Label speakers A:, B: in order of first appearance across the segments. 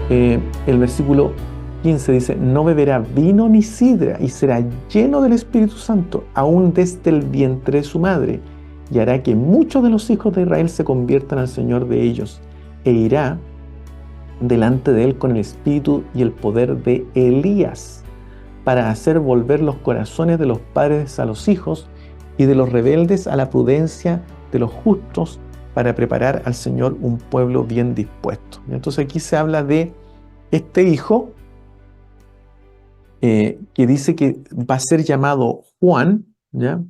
A: el versículo 15 dice, no beberá vino ni sidra y será lleno del Espíritu Santo, aún desde el vientre de su madre, y hará que muchos de los hijos de Israel se conviertan al Señor de ellos, e irá delante de él con el espíritu y el poder de Elías, para hacer volver los corazones de los padres a los hijos y de los rebeldes a la prudencia de los justos, para preparar al Señor un pueblo bien dispuesto. Entonces aquí se habla de este hijo que dice que va a ser llamado Juan, ¿ya?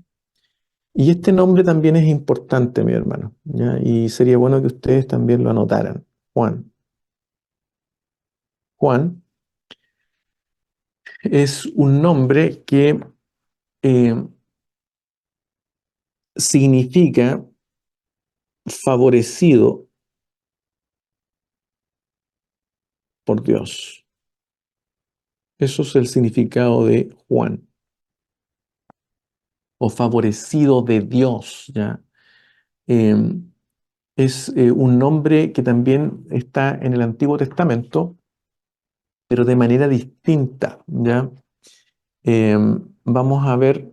A: Y este nombre también es importante, mi hermano, ¿ya? Y sería bueno que ustedes también lo anotaran. Juan. Juan es un nombre que eh, significa favorecido por Dios. Eso es el significado de Juan, o favorecido de Dios, ¿ya? Eh, es un nombre que también está en el Antiguo Testamento, pero de manera distinta, ¿ya? Eh, Vamos a ver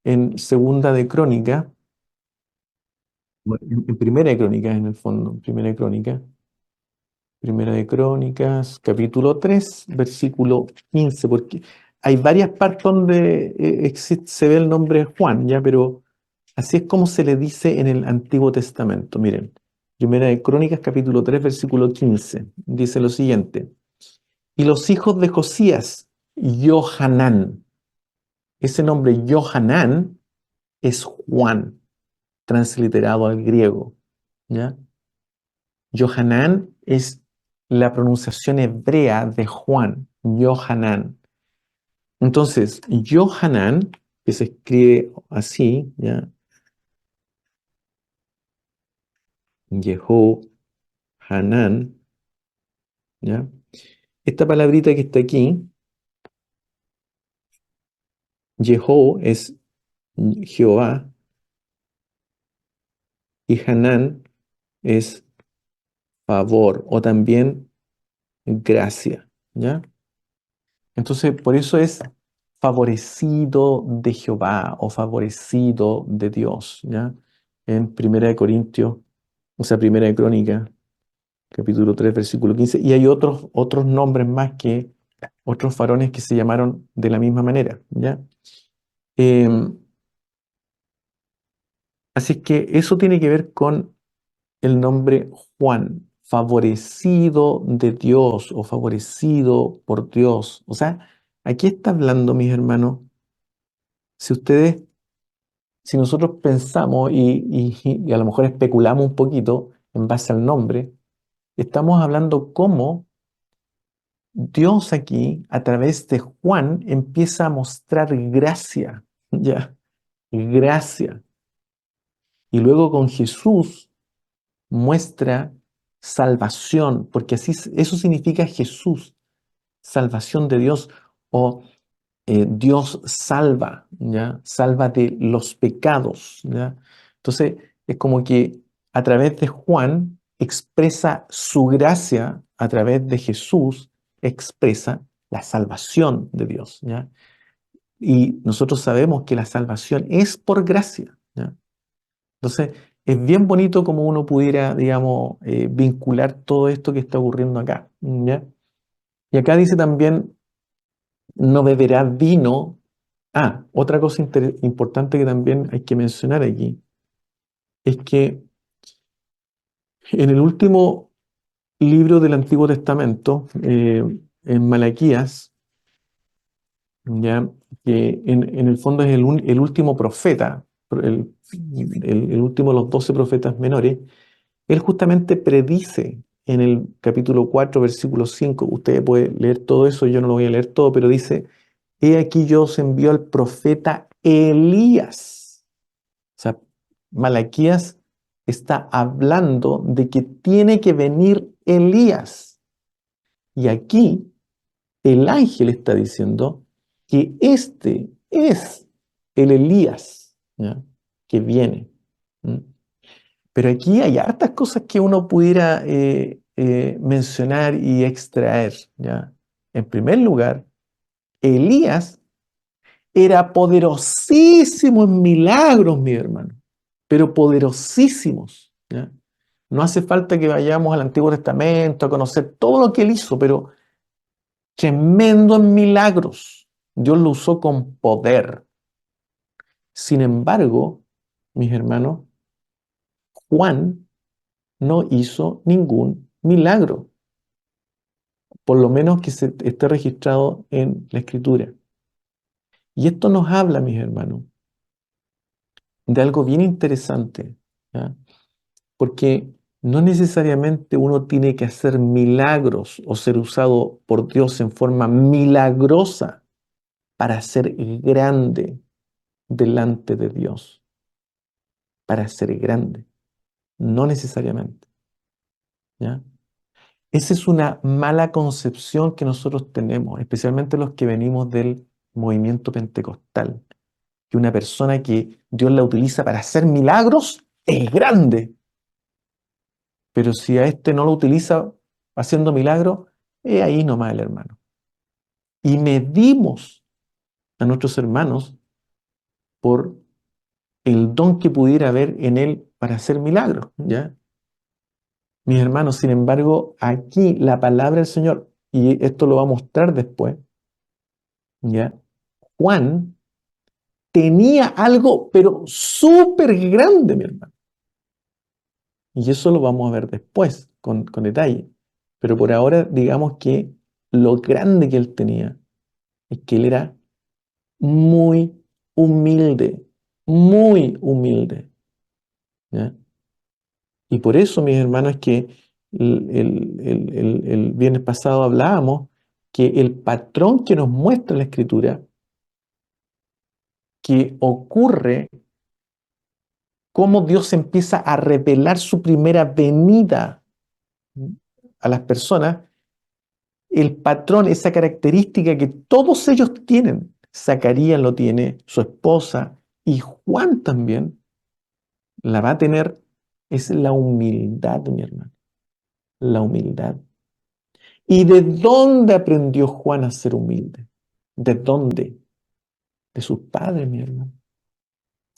A: en Segunda de Crónica, en Primera de Crónicas en el fondo, Primera de Crónicas, capítulo 3 versículo 15, porque hay varias partes donde se ve el nombre Juan, ¿ya? Pero así es como se le dice en el Antiguo Testamento. Miren, Primera de Crónicas, capítulo 3 versículo 15, dice lo siguiente: y los hijos de Josías, Johanán. Ese nombre Johanán es Juan, transliterado al griego, ¿ya? Johanán es la pronunciación hebrea de Juan, Johanán. Entonces, Johanán, que se escribe así, ¿ya? Jehohanán, ¿ya? Esta palabrita que está aquí, Jeho es Jehová y Hanán es favor o también gracia, ¿ya? Entonces, por eso es favorecido de Jehová o favorecido de Dios, ¿ya? En Primera de Corintios, o sea, Primera de Crónica, capítulo 3 versículo 15, y hay otros nombres más que otros varones que se llamaron de la misma manera, ¿ya? Em, Así es que eso tiene que ver con el nombre Juan, favorecido de Dios o favorecido por Dios. O sea, aquí está hablando, mis hermanos, si ustedes, si nosotros pensamos y a lo mejor especulamos un poquito en base al nombre, estamos hablando cómo Dios aquí, a través de Juan, empieza a mostrar gracia, ¿ya? Gracia. Y luego con Jesús muestra salvación, porque así eso significa Jesús, salvación de Dios, o Dios salva, ¿ya? Salva de los pecados, ¿ya? Entonces, es como que a través de Juan expresa su gracia, a través de Jesús expresa la salvación de Dios, ¿ya? Y nosotros sabemos que la salvación es por gracia, ¿ya? Entonces, es bien bonito como uno pudiera, digamos, vincular todo esto que está ocurriendo acá, ¿ya? Y acá dice también, no beberá vino. Ah, otra cosa importante que también hay que mencionar aquí es que en el último libro del Antiguo Testamento, en Malaquías, ya, que en el fondo es el último profeta, el último de los 12 profetas menores, él justamente predice en el capítulo 4, versículo 5. Usted puede leer todo eso, yo no lo voy a leer todo, pero dice: he aquí yo os envío al profeta Elías. O sea, Malaquías está hablando de que tiene que venir Elías. Y aquí el ángel está diciendo que este es el Elías, ¿ya? Que viene. ¿Mm? Pero aquí hay hartas cosas que uno pudiera mencionar y extraer, ¿ya? En primer lugar, Elías era poderosísimo en milagros, mi hermano, pero poderosísimos, ¿ya? No hace falta que vayamos al Antiguo Testamento a conocer todo lo que él hizo, pero tremendo en milagros. Dios lo usó con poder. Sin embargo, mis hermanos, Juan no hizo ningún milagro, por lo menos que se esté registrado en la Escritura. Y esto nos habla, mis hermanos, de algo bien interesante, ¿ya? Porque no necesariamente uno tiene que hacer milagros o ser usado por Dios en forma milagrosa para ser grande delante de Dios, para ser grande, no necesariamente, ¿ya? Esa es una mala concepción que nosotros tenemos, especialmente los que venimos del movimiento pentecostal, que una persona que Dios la utiliza para hacer milagros es grande, pero si a este no lo utiliza haciendo milagros, es ahí nomás el hermano. Y medimos a nuestros hermanos por el don que pudiera haber en él para hacer milagros, ¿ya? Mis hermanos, sin embargo, aquí la palabra del Señor, y esto lo va a mostrar después, ¿ya? Juan tenía algo, pero súper grande, mi hermano. Y eso lo vamos a ver después, con detalle. Pero por ahora, digamos que lo grande que él tenía es que él era muy humilde, muy humilde, ¿ya? Y por eso, mis hermanos, es que el viernes pasado hablábamos que el patrón que nos muestra la Escritura, que ocurre cómo Dios empieza a revelar su primera venida a las personas, el patrón, esa característica que todos ellos tienen, Zacarías lo tiene, su esposa, y Juan también la va a tener, es la humildad, mi hermano, la humildad. ¿Y de dónde aprendió Juan a ser humilde? ¿De dónde? De sus padres, mi hermano.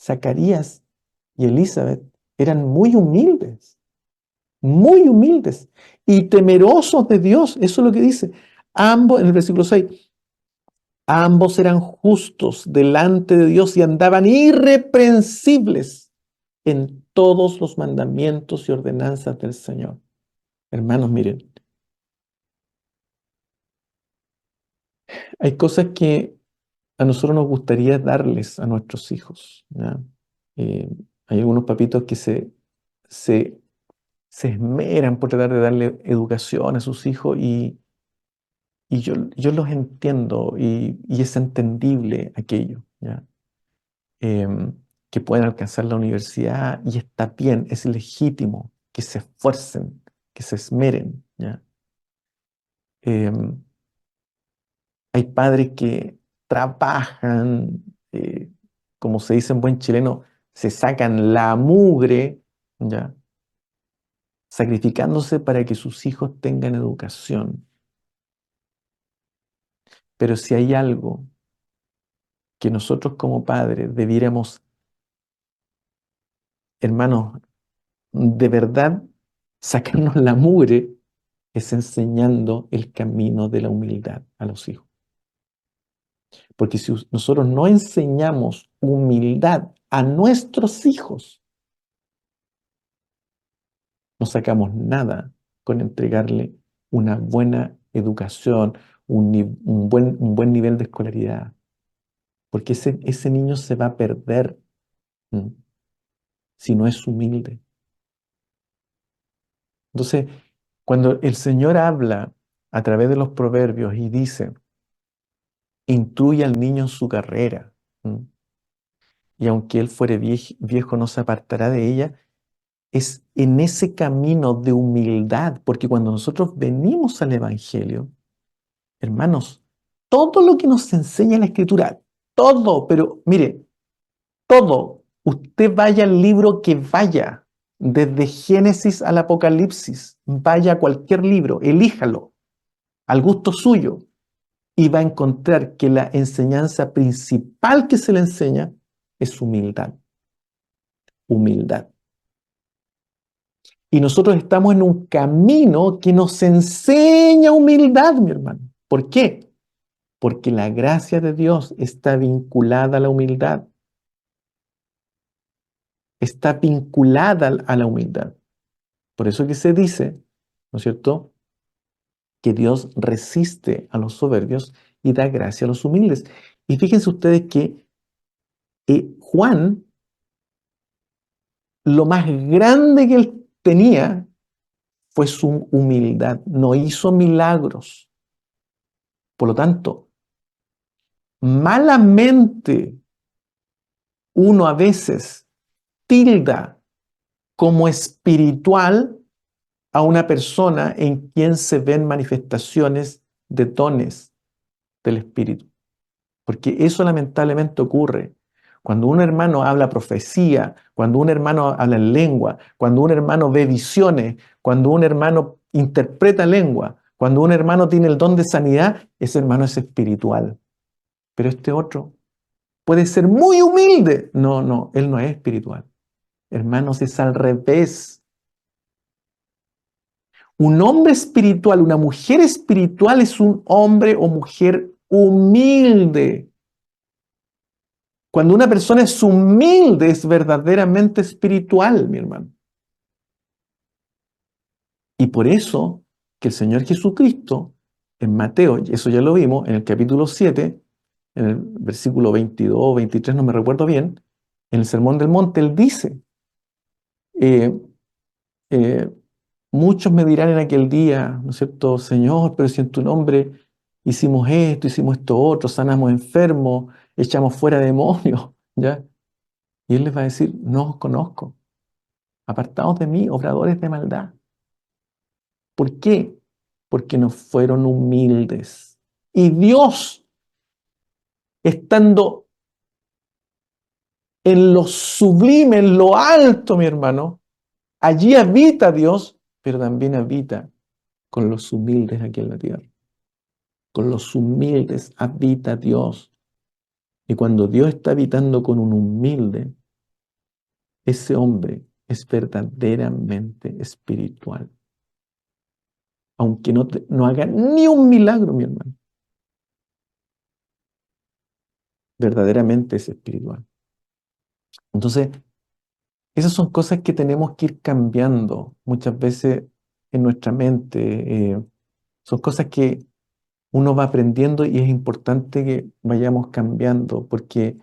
A: Zacarías y Elizabeth eran muy humildes y temerosos de Dios. Eso es lo que dice. Ambos, en el versículo 6, ambos eran justos delante de Dios y andaban irreprensibles en todos los mandamientos y ordenanzas del Señor. Hermanos, miren, hay cosas que a nosotros nos gustaría darles a nuestros hijos, ¿ya? Eh, Hay algunos papitos que se, se esmeran por tratar de darle educación a sus hijos y yo los entiendo y es entendible aquello, ¿ya? Em, que pueden alcanzar la universidad y está bien, es legítimo que se esfuercen, que se esmeren, ¿ya? Em, Hay padres que trabajan, como se dice en buen chileno, se sacan la mugre, ¿ya? Sacrificándose para que sus hijos tengan educación. Pero si hay algo que nosotros como padres debiéramos, hermanos, de verdad sacarnos la mugre, es enseñando el camino de la humildad a los hijos. Porque si nosotros no enseñamos humildad a nuestros hijos, no sacamos nada con entregarle una buena educación, un buen nivel de escolaridad, porque ese niño se va a perder, ¿m? Si no es humilde. Entonces, cuando el Señor habla a través de los proverbios y dice, instruye al niño en su carrera, ¿m? Y aunque él fuere viejo, no se apartará de ella, es en ese camino de humildad, porque cuando nosotros venimos al Evangelio, hermanos, todo lo que nos enseña la Escritura, todo, pero mire, todo, usted vaya al libro que vaya, desde Génesis al Apocalipsis. Vaya a cualquier libro, elíjalo, al gusto suyo, y va a encontrar que la enseñanza principal que se le enseña es humildad. Humildad. Y nosotros estamos en un camino que nos enseña humildad, mi hermano. ¿Por qué? Porque la gracia de Dios está vinculada a la humildad. Está vinculada a la humildad. Por eso que se dice, ¿no es cierto?, que Dios resiste a los soberbios y da gracia a los humildes. Y fíjense ustedes que Juan, lo más grande que él tenía fue su humildad. No hizo milagros. Por lo tanto, malamente uno a veces tilda como espiritual a una persona en quien se ven manifestaciones de dones del Espíritu. Porque eso lamentablemente ocurre. Cuando un hermano habla profecía, cuando un hermano habla en lengua, cuando un hermano ve visiones, cuando un hermano interpreta lengua, cuando un hermano tiene el don de sanidad, ese hermano es espiritual. Pero este otro puede ser muy humilde. No, no, él no es espiritual. Hermanos, es al revés. Un hombre espiritual, una mujer espiritual es un hombre o mujer humilde. Cuando una persona es humilde, es verdaderamente espiritual, mi hermano. Y por eso que el Señor Jesucristo, en Mateo, y eso ya lo vimos, en el capítulo 7, en el versículo 22 o 23, no me recuerdo bien, en el Sermón del Monte, Él dice, eh, eh, muchos me dirán en aquel día, ¿no es cierto?, Señor, pero si en tu nombre hicimos esto otro, sanamos enfermos, echamos fuera demonios, ¿ya? Y Él les va a decir, no os conozco, apartados de mí, obradores de maldad. ¿Por qué? Porque no fueron humildes. Y Dios, estando en lo sublime, en lo alto, mi hermano, allí habita Dios, pero también habita con los humildes aquí en la tierra. Con los humildes habita Dios. Y cuando Dios está habitando con un humilde, ese hombre es verdaderamente espiritual. Aunque no haga ni un milagro, mi hermano. Verdaderamente es espiritual. Entonces, esas son cosas que tenemos que ir cambiando muchas veces en nuestra mente. Son cosas que uno va aprendiendo y es importante que vayamos cambiando, porque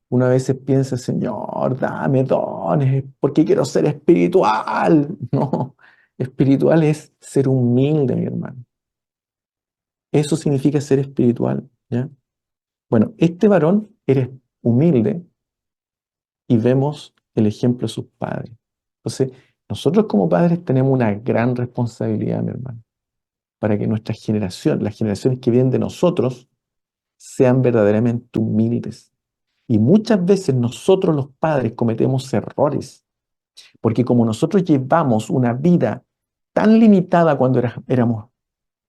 A: uno a veces piensa, Señor, dame dones, porque quiero ser espiritual. No, espiritual es ser humilde, mi hermano. Eso significa ser espiritual, ¿ya? Bueno, este varón era humilde y vemos el ejemplo de sus padres. Entonces, nosotros como padres tenemos una gran responsabilidad, mi hermano, para que nuestra generación, las generaciones que vienen de nosotros, sean verdaderamente humildes. Y muchas veces nosotros los padres cometemos errores, porque como nosotros llevamos una vida tan limitada cuando éramos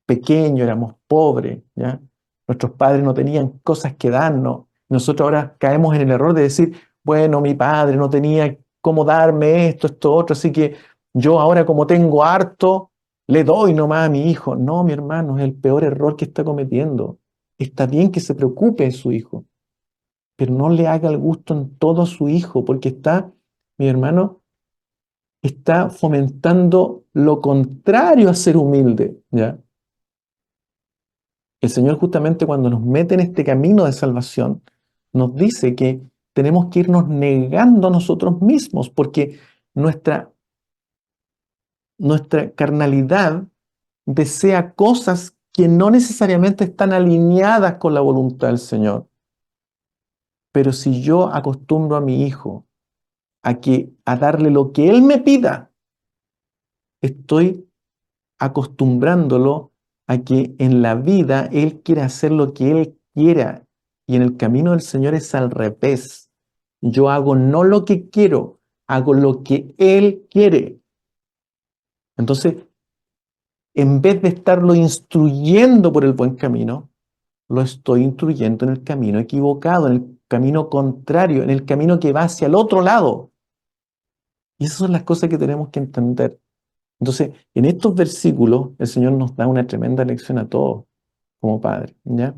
A: pequeños, éramos pobres, ¿ya? Nuestros padres no tenían cosas que darnos. Nosotros ahora caemos en el error de decir, bueno, mi padre no tenía cómo darme esto, esto, otro, así que yo ahora como tengo harto, le doy nomás a mi hijo. No, mi hermano, es el peor error que está cometiendo. Está bien que se preocupe de su hijo, pero no le haga el gusto en todo a su hijo, porque está, mi hermano, está fomentando lo contrario a ser humilde, ¿ya? El Señor justamente cuando nos mete en este camino de salvación, nos dice que tenemos que irnos negando a nosotros mismos, porque nuestra carnalidad desea cosas que no necesariamente están alineadas con la voluntad del Señor. Pero si yo acostumbro a mi hijo a darle lo que él me pida, estoy acostumbrándolo a que en la vida Él quiere hacer lo que Él quiera y en el camino del Señor es al revés. Yo hago no lo que quiero, hago lo que Él quiere. Entonces, en vez de estarlo instruyendo por el buen camino, lo estoy instruyendo en el camino equivocado, en el camino contrario, en el camino que va hacia el otro lado. Y esas son las cosas que tenemos que entender. Entonces, en estos versículos, el Señor nos da una tremenda lección a todos como padres, ¿ya?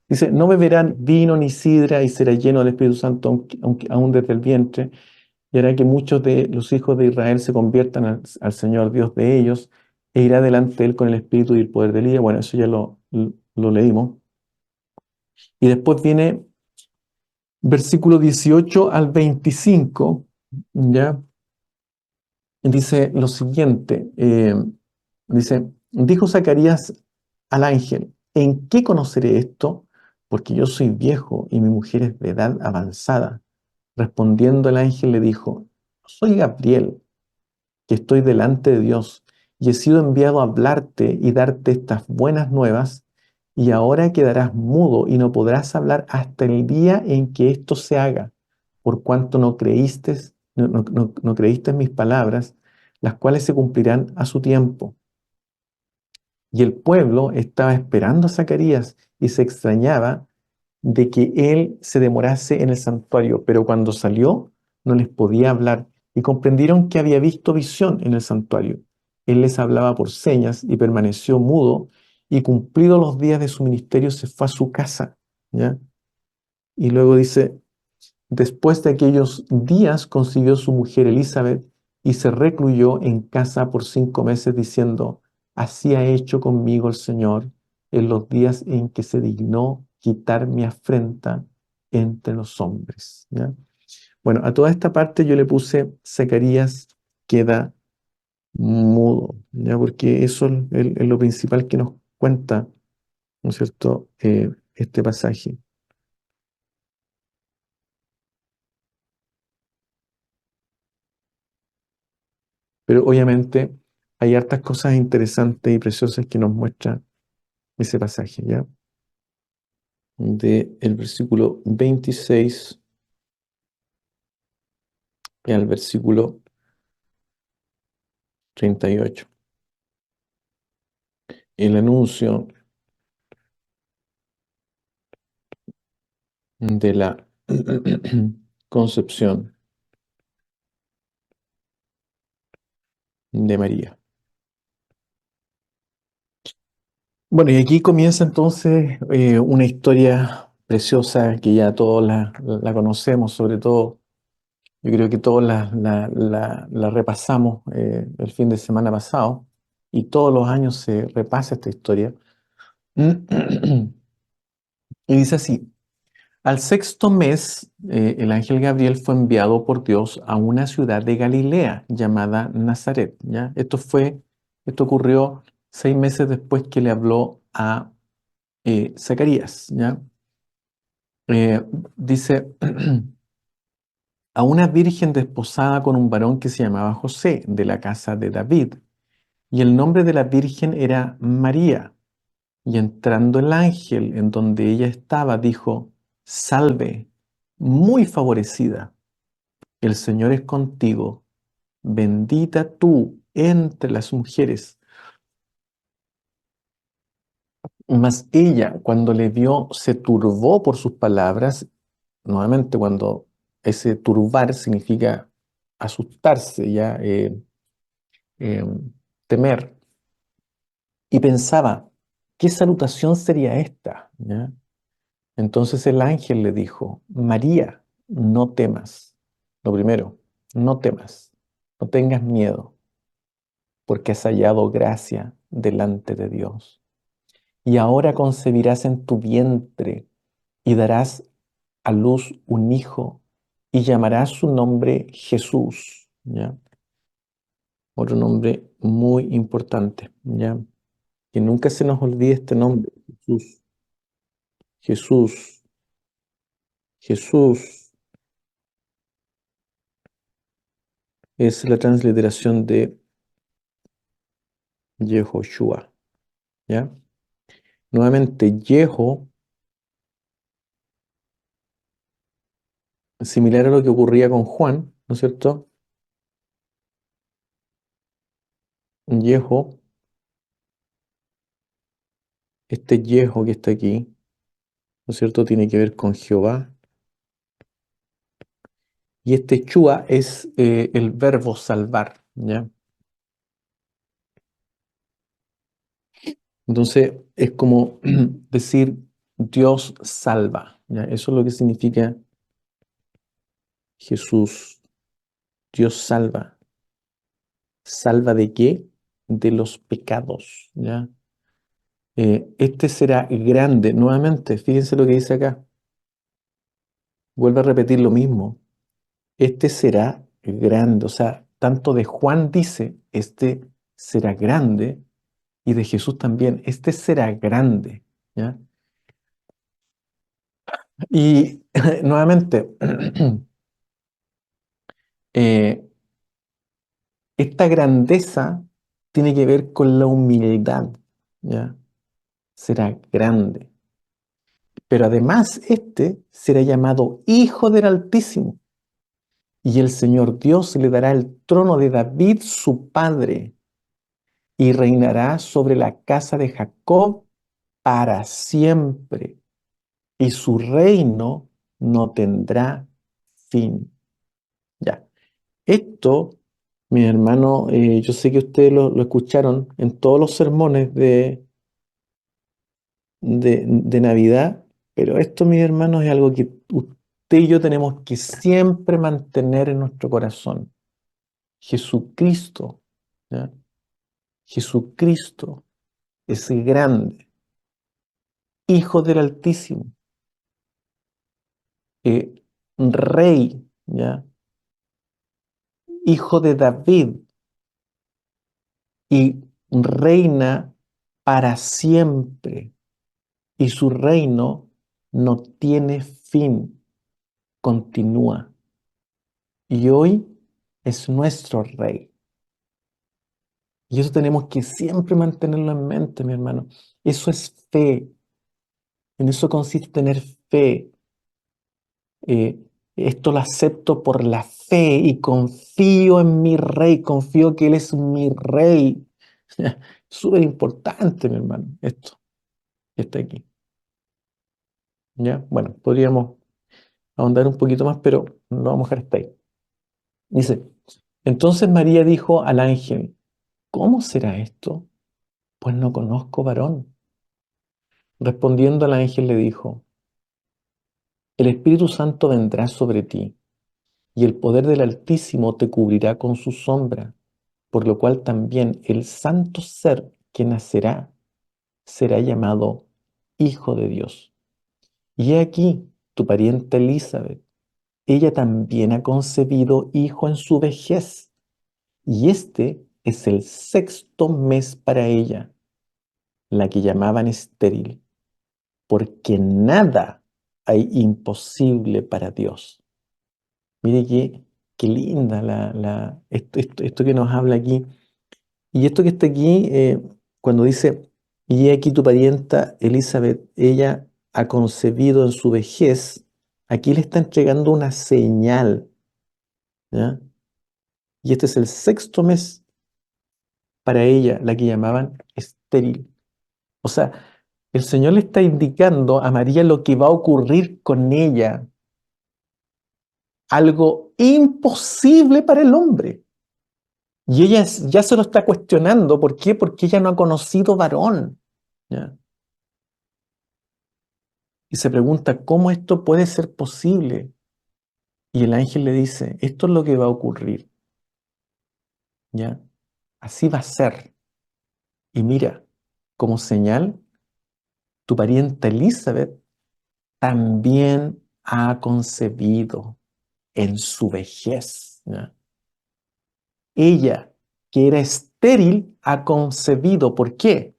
A: Dice, no beberán vino ni sidra y será lleno del Espíritu Santo aún desde el vientre, y hará que muchos de los hijos de Israel se conviertan al Señor Dios de ellos, e irá delante de él con el espíritu y el poder de Elías. Bueno, eso ya lo leímos. Y después viene versículo 18 al 25, ¿ya? Dice lo siguiente, dice, dijo Zacarías al ángel, ¿en qué conoceré esto? Porque yo soy viejo y mi mujer es de edad avanzada. Respondiendo el ángel le dijo, soy Gabriel, que estoy delante de Dios, y he sido enviado a hablarte y darte estas buenas nuevas, y ahora quedarás mudo y no podrás hablar hasta el día en que esto se haga, por cuanto no creíste en mis palabras, las cuales se cumplirán a su tiempo. Y el pueblo estaba esperando a Zacarías y se extrañaba de que él se demorase en el santuario, pero cuando salió no les podía hablar y comprendieron que había visto visión en el santuario. Él les hablaba por señas y permaneció mudo y cumplidos los días de su ministerio se fue a su casa, ¿ya? Y luego dice, después de aquellos días concibió su mujer Elizabeth y se recluyó en casa por 5 meses diciendo, así ha hecho conmigo el Señor en los días en que se dignó quitar mi afrenta entre los hombres. ¿Ya? Bueno, a toda esta parte yo le puse Zacarías queda mudo, ¿ya? Porque eso es lo principal que nos cuenta, ¿no es cierto?, este pasaje. Pero obviamente hay hartas cosas interesantes y preciosas que nos muestra ese pasaje, ¿ya? De el versículo 26 al versículo 38. El anuncio de la concepción de María. Bueno, y aquí comienza entonces una historia preciosa que ya todos la conocemos, sobre todo yo creo que todos la repasamos el fin de semana pasado y todos los años se repasa esta historia. Y dice así, al sexto mes el ángel Gabriel fue enviado por Dios a una ciudad de Galilea llamada Nazaret, ¿ya? Esto ocurrió 6 meses después que le habló a Zacarías, ¿ya? Eh, dice, a una virgen desposada con un varón que se llamaba José, de la casa de David, y el nombre de la virgen era María. Y entrando el ángel en donde ella estaba, dijo, Salve, muy favorecida, el Señor es contigo, bendita tú entre las mujeres. Mas ella, cuando le vio, se turbó por sus palabras. Nuevamente, cuando ese turbar significa asustarse, ya eh, temer, y pensaba, ¿qué salutación sería esta? ¿Ya? Entonces el ángel le dijo, María, no temas. Lo primero, no temas, no tengas miedo, porque has hallado gracia delante de Dios. Y ahora concebirás en tu vientre y darás a luz un hijo y llamarás su nombre Jesús, ¿ya? Otro nombre muy importante, ¿ya? Que nunca se nos olvide este nombre, Jesús. Jesús, Jesús es la transliteración de Yehoshua, ¿ya? Nuevamente, Yeho, similar a lo que ocurría con Juan, ¿no es cierto? Yeho, este Yeho que está aquí, ¿no es cierto? Tiene que ver con Jehová. Y este Chua es el verbo salvar, ¿ya? Entonces es como decir Dios salva, ¿ya? Eso es lo que significa Jesús. Dios salva. ¿Salva de qué? De los pecados, ¿ya? Este será grande. Nuevamente, fíjense lo que dice acá. Vuelve a repetir lo mismo. Este será grande. O sea, tanto de Juan dice, este será grande, y de Jesús también, este será grande, ¿ya? Y nuevamente, eh, esta grandeza tiene que ver con la humildad, ¿ya? Será grande. Pero además, este será llamado Hijo del Altísimo. Y el Señor Dios le dará el trono de David, su padre, y reinará sobre la casa de Jacob para siempre, y su reino no tendrá fin. Ya. Esto, mi hermano, yo sé que ustedes lo escucharon en todos los sermones de Navidad, pero esto, mis hermanos, es algo que usted y yo tenemos que siempre mantener en nuestro corazón. Jesucristo, ¿ya? Jesucristo es grande, Hijo del Altísimo, eh, Rey, ¿ya? Hijo de David, y reina para siempre, y su reino no tiene fin, continúa. Y hoy es nuestro Rey. Y eso tenemos que siempre mantenerlo en mente, mi hermano. Eso es fe. En eso consiste tener fe. Eh, Esto lo acepto por la fe y confío en mi Rey, confío que Él es mi Rey. Súper importante, mi hermano, esto que está aquí. ¿Ya? Bueno, podríamos ahondar un poquito más, pero no vamos a dejar hasta ahí. Dice, entonces María dijo al ángel, ¿cómo será esto? Pues no conozco varón. Respondiendo al ángel le dijo, el Espíritu Santo vendrá sobre ti, y el poder del Altísimo te cubrirá con su sombra, por lo cual también el santo ser que nacerá será llamado Hijo de Dios. Y he aquí tu pariente Elizabeth, ella también ha concebido hijo en su vejez, y este es el sexto mes para ella, la que llamaban estéril, porque nada hay imposible para Dios. Mire qué linda esto que nos habla aquí. Y esto que está aquí, cuando dice, y he aquí tu parienta Elizabeth, ella ha concebido en su vejez, aquí le está entregando una señal, ¿ya? Y este es el sexto mes para ella, la que llamaban estéril. O sea, el Señor le está indicando a María lo que va a ocurrir con ella, algo imposible para el hombre. Y ella ya se lo está cuestionando. ¿Por qué? Porque ella no ha conocido varón. ¿Ya? Y se pregunta, ¿cómo esto puede ser posible? Y el ángel le dice, esto es lo que va a ocurrir. ¿Ya? Así va a ser. Y mira, como señal, tu parienta Elizabeth también ha concebido en su vejez. ¿Ya? Ella, que era estéril, ha concebido. ¿Por qué?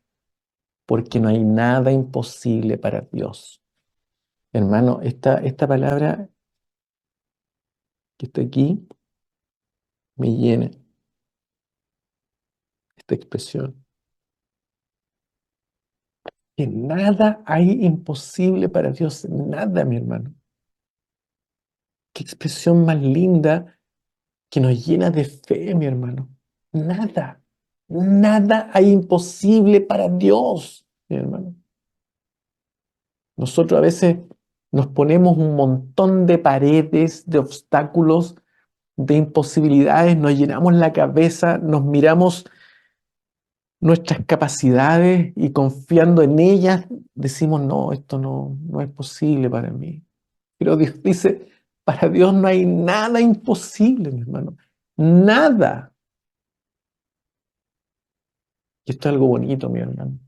A: Porque no hay nada imposible para Dios. Hermano, esta palabra que está aquí me llena, esta expresión. Que nada hay imposible para Dios, nada, mi hermano. Qué expresión más linda que nos llena de fe, mi hermano. Nada, Nada hay imposible para Dios, mi hermano. Nosotros a veces nos ponemos un montón de paredes, de obstáculos, de imposibilidades, nos llenamos la cabeza, nos miramos nuestras capacidades y confiando en ellas decimos, no, esto no es posible para mí. Pero Dios dice, para Dios no hay nada imposible, mi hermano. Nada. Y esto es algo bonito, mi hermano.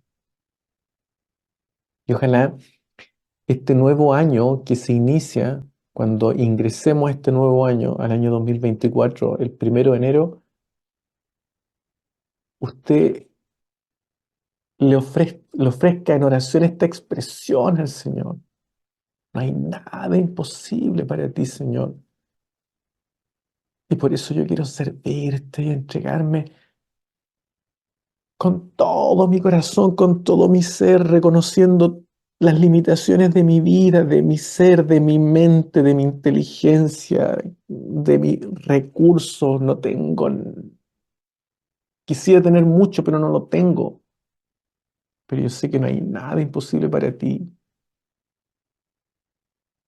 A: Y ojalá este nuevo año que se inicia, cuando ingresemos a este nuevo año, al año 2024, el 1 de enero, usted le ofrezca en oración esta expresión al Señor. No hay nada imposible para ti, Señor. Y por eso yo quiero servirte y entregarme con todo mi corazón, con todo mi ser, reconociendo las limitaciones de mi vida, de mi ser, de mi mente, de mi inteligencia, de mis recursos. No tengo, quisiera tener mucho, pero no lo tengo. Pero yo sé que no hay nada imposible para ti.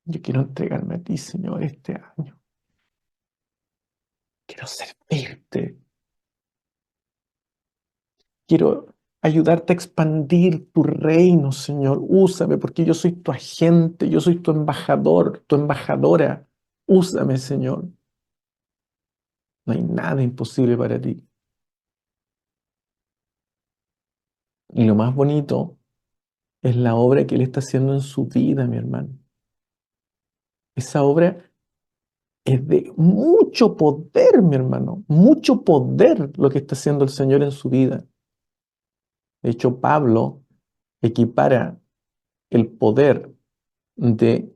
A: Yo quiero entregarme a ti, Señor, este año. Quiero servirte. Quiero ayudarte a expandir tu reino, Señor. Úsame porque yo soy tu agente, yo soy tu embajador, tu embajadora. Úsame, Señor. No hay nada imposible para ti. Y lo más bonito es la obra que Él está haciendo en su vida, mi hermano. Esa obra es de mucho poder, mi hermano. Mucho poder lo que está haciendo el Señor en su vida. De hecho, Pablo equipara el poder de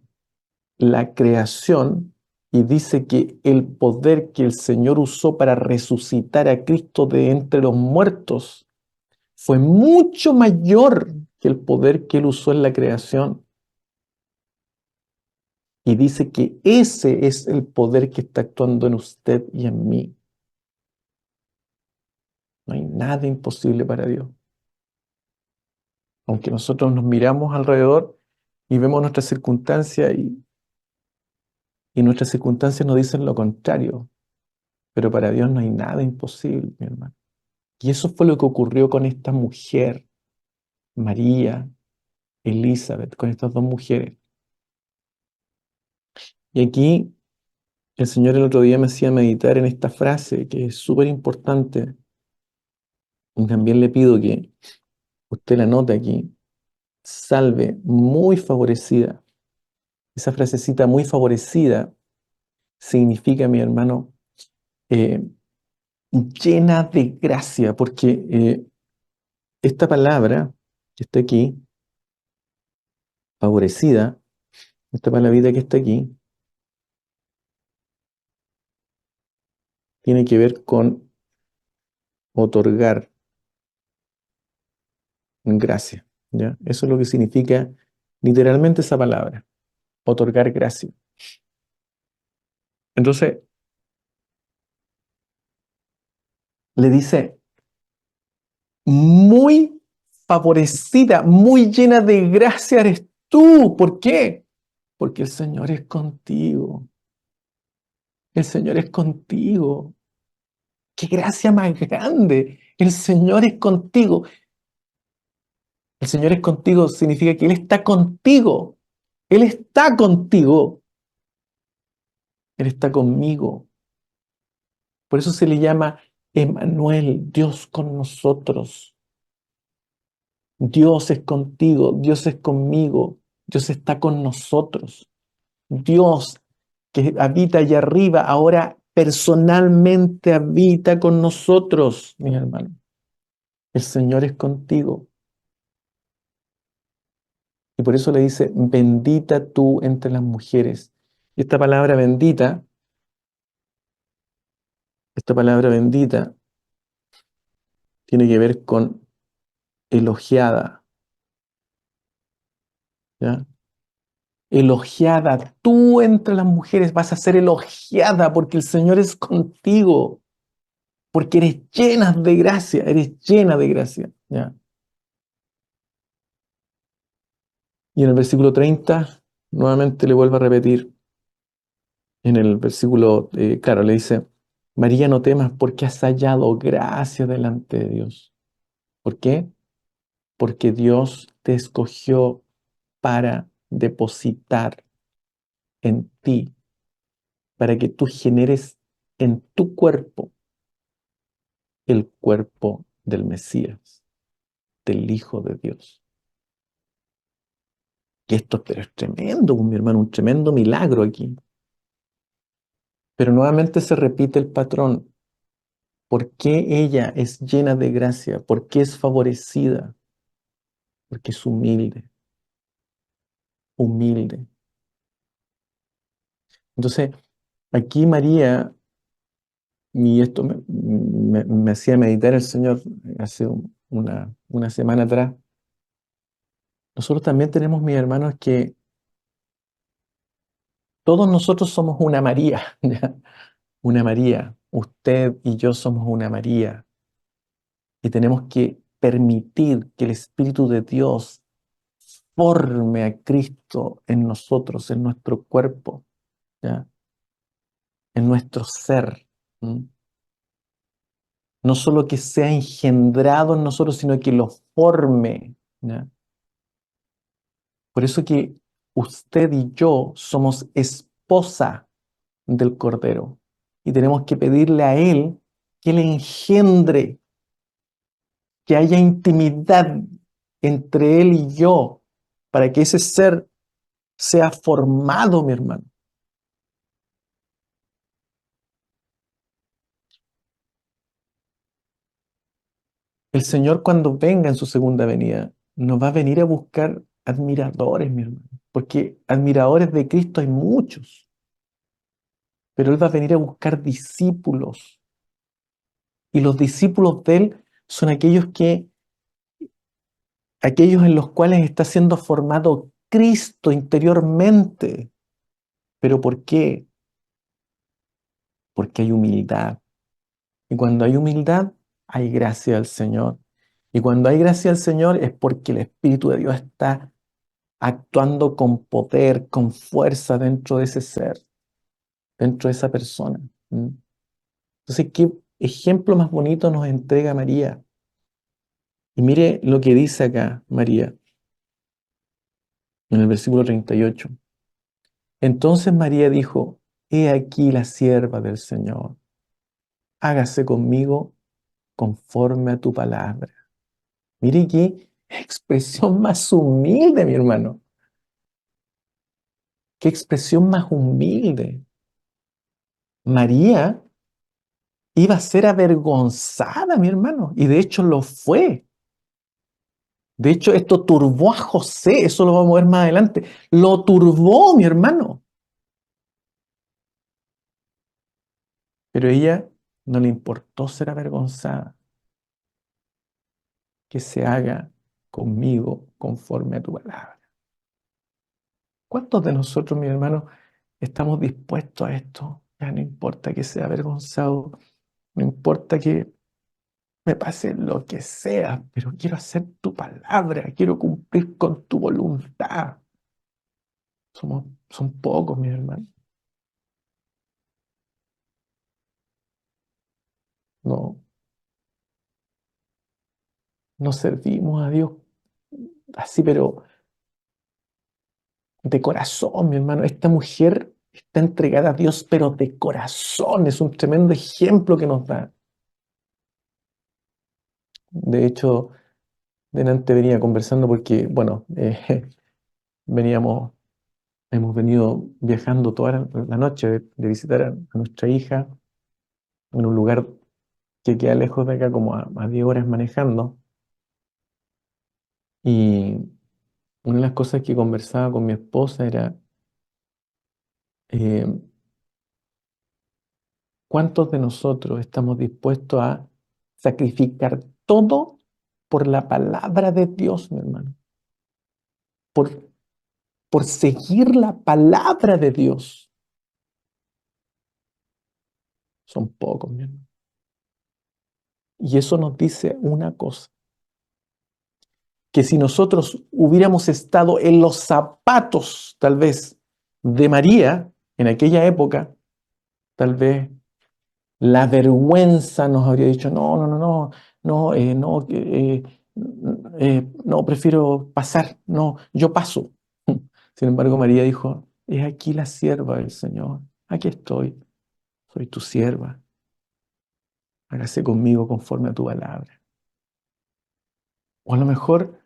A: la creación y dice que el poder que el Señor usó para resucitar a Cristo de entre los muertos fue mucho mayor que el poder que Él usó en la creación. Y dice que ese es el poder que está actuando en usted y en mí. No hay nada imposible para Dios. Aunque nosotros nos miramos alrededor y vemos nuestras circunstancias y nuestras circunstancias nos dicen lo contrario, pero para Dios no hay nada imposible, mi hermano. Y eso fue lo que ocurrió con esta mujer, María, Elizabeth, con estas dos mujeres. Y aquí el Señor el otro día me hacía meditar en esta frase que es súper importante. Y también le pido que usted la anote aquí. Salve, muy favorecida. Esa frasecita muy favorecida significa, mi hermano, eh, llena de gracia, porque esta palabra que está aquí, favorecida, esta palabrita que está aquí, tiene que ver con otorgar gracia, ¿ya? Eso es lo que significa literalmente esa palabra, otorgar gracia. Entonces, le dice, muy favorecida, muy llena de gracia eres tú. ¿Por qué? Porque el Señor es contigo. El Señor es contigo. ¡Qué gracia más grande! El Señor es contigo. El Señor es contigo significa que Él está contigo. Él está contigo. Él está conmigo. Por eso se le llama Emmanuel, Dios con nosotros. Dios es contigo, Dios es conmigo, Dios está con nosotros. Dios que habita allá arriba, ahora personalmente habita con nosotros, mis hermanos. El Señor es contigo. Y por eso le dice, bendita tú entre las mujeres. Y esta palabra bendita tiene que ver con elogiada, ¿ya? Elogiada, tú entre las mujeres vas a ser elogiada porque el Señor es contigo. porque eres llena de gracia, eres llena de gracia. ¿Ya? Y en el versículo 30, nuevamente le vuelvo a repetir, en el versículo, claro, le dice, María, no temas porque has hallado gracia delante de Dios. ¿Por qué? Porque Dios te escogió para depositar en ti, para que tú generes en tu cuerpo el cuerpo del Mesías, del Hijo de Dios. Que esto pero es tremendo, mi hermano, un tremendo milagro aquí. Pero nuevamente se repite el patrón. ¿Por qué ella es llena de gracia? ¿Por qué es favorecida? Porque es humilde, humilde. Entonces, aquí María, y esto me hacía meditar el Señor hace una semana atrás. Nosotros también tenemos, mis hermanos, que todos nosotros somos una María, ¿ya? Una María. Usted y yo somos una María. Y tenemos que permitir que el Espíritu de Dios forme a Cristo en nosotros, en nuestro cuerpo, ¿ya? En nuestro ser. ¿M? No solo que sea engendrado en nosotros, sino que lo forme, ¿ya? Por eso que usted y yo somos esposa del Cordero y tenemos que pedirle a Él que le engendre, que haya intimidad entre Él y yo, para que ese ser sea formado, mi hermano. El Señor cuando venga en su segunda venida, nos va a venir a buscar admiradores, mi hermano, porque admiradores de Cristo hay muchos, pero Él va a venir a buscar discípulos, y los discípulos de Él son aquellos en los cuales está siendo formado Cristo interiormente. ¿Pero por qué? Porque hay humildad. Y cuando hay humildad, hay gracia al Señor. Y cuando hay gracia al Señor es porque el Espíritu de Dios está actuando con poder, con fuerza dentro de ese ser, dentro de esa persona. ¿Mm? Entonces, ¿qué ejemplo más bonito nos entrega María? Y mire lo que dice acá María en el versículo 38. Entonces María dijo, he aquí la sierva del Señor, hágase conmigo conforme a tu palabra. Mire qué expresión más humilde, mi hermano. Qué expresión más humilde. María iba a ser avergonzada, mi hermano, y de hecho lo fue. De hecho, esto turbó a José, eso lo vamos a ver más adelante. Lo turbó, mi hermano. Pero ella no le importó ser avergonzada. Que se haga conmigo conforme a tu palabra. ¿Cuántos de nosotros, mi hermano, estamos dispuestos a esto? Ya no importa que sea avergonzado, no importa que me pase lo que sea, pero quiero hacer tu palabra, quiero cumplir con tu voluntad. Son pocos, mi hermano. No, no servimos a Dios así, pero de corazón, mi hermano. Esta mujer está entregada a Dios, pero de corazón. Es un tremendo ejemplo que nos da. De hecho, delante venía conversando porque, bueno, veníamos, hemos venido viajando toda la noche de visitar a nuestra hija en un lugar que queda lejos de acá, como a 10 horas manejando. Y una de las cosas que conversaba con mi esposa era, eh, ¿cuántos de nosotros estamos dispuestos a sacrificar todo por la palabra de Dios, mi hermano? Por, por seguir la palabra de Dios. Son pocos, mi hermano. Y eso nos dice una cosa, que si nosotros hubiéramos estado en los zapatos, tal vez, de María en aquella época, tal vez la vergüenza nos habría dicho, no, no, no, no, no, no, prefiero pasar, no, yo paso. Sin embargo, María dijo, es aquí la sierva del Señor, aquí estoy, soy tu sierva, hágase conmigo conforme a tu palabra. O a lo mejor,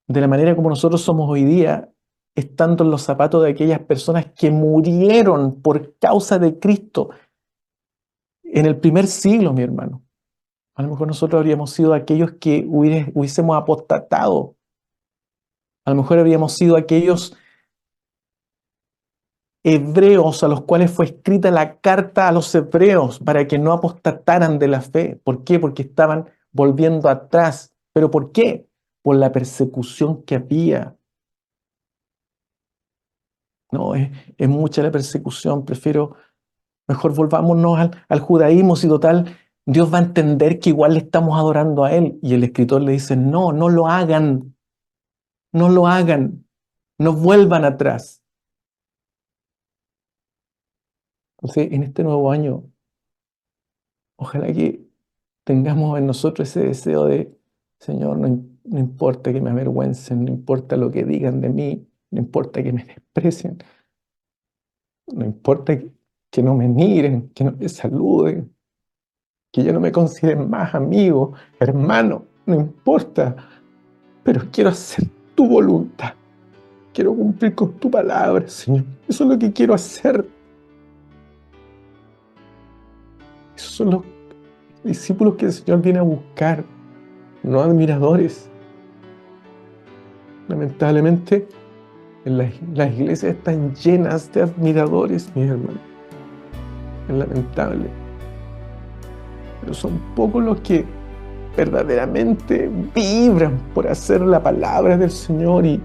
A: de la manera como nosotros somos hoy día, estando en los zapatos de aquellas personas que murieron por causa de Cristo en el primer siglo, mi hermano. A lo mejor nosotros habríamos sido aquellos que hubiésemos apostatado. A lo mejor habríamos sido aquellos hebreos a los cuales fue escrita la carta a los hebreos para que no apostataran de la fe. ¿Por qué? Porque estaban volviendo atrás. ¿Pero por qué? Por la persecución que había. No, es mucha la persecución. Mejor volvámonos al judaísmo, si total, Dios va a entender que igual le estamos adorando a Él. Y el escritor le dice, no, no lo hagan, no lo hagan, no vuelvan atrás. Entonces, en este nuevo año, ojalá que tengamos en nosotros ese deseo de, Señor, no importa que me avergüencen, no importa lo que digan de mí, no importa que me desprecien, no importa que no me miren, que no me saluden, que ya no me consideren más amigo, hermano, no importa, pero quiero hacer tu voluntad, quiero cumplir con tu palabra, Señor. Eso es lo que quiero hacer. Esos son los discípulos que el Señor viene a buscar, no admiradores. Lamentablemente, las iglesias están llenas de admiradores, mis hermanos. Es lamentable. Pero son pocos los que verdaderamente vibran por hacer la palabra del Señor y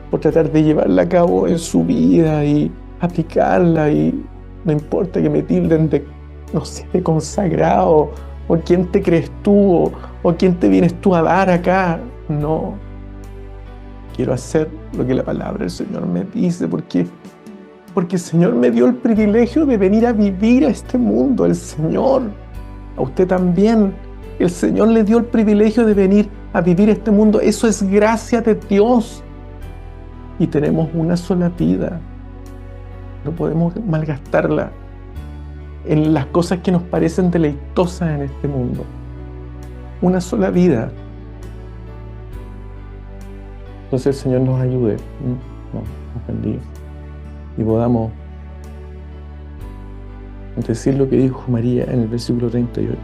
A: por tratar de llevarla a cabo en su vida y aplicarla. Y no importa que me tilden de, no sé, de consagrado, o quién te crees tú, o quién te vienes tú a dar acá. No. Quiero hacer lo que la palabra del Señor me dice, porque el Señor me dio el privilegio de venir a vivir a este mundo. El Señor, a usted también, el Señor le dio el privilegio de venir a vivir este mundo. Eso es gracia de Dios. Y tenemos una sola vida. No podemos malgastarla en las cosas que nos parecen deleitosas en este mundo. Una sola vida. Entonces el Señor nos ayude, nos bendiga, y podamos decir lo que dijo María en el versículo 38.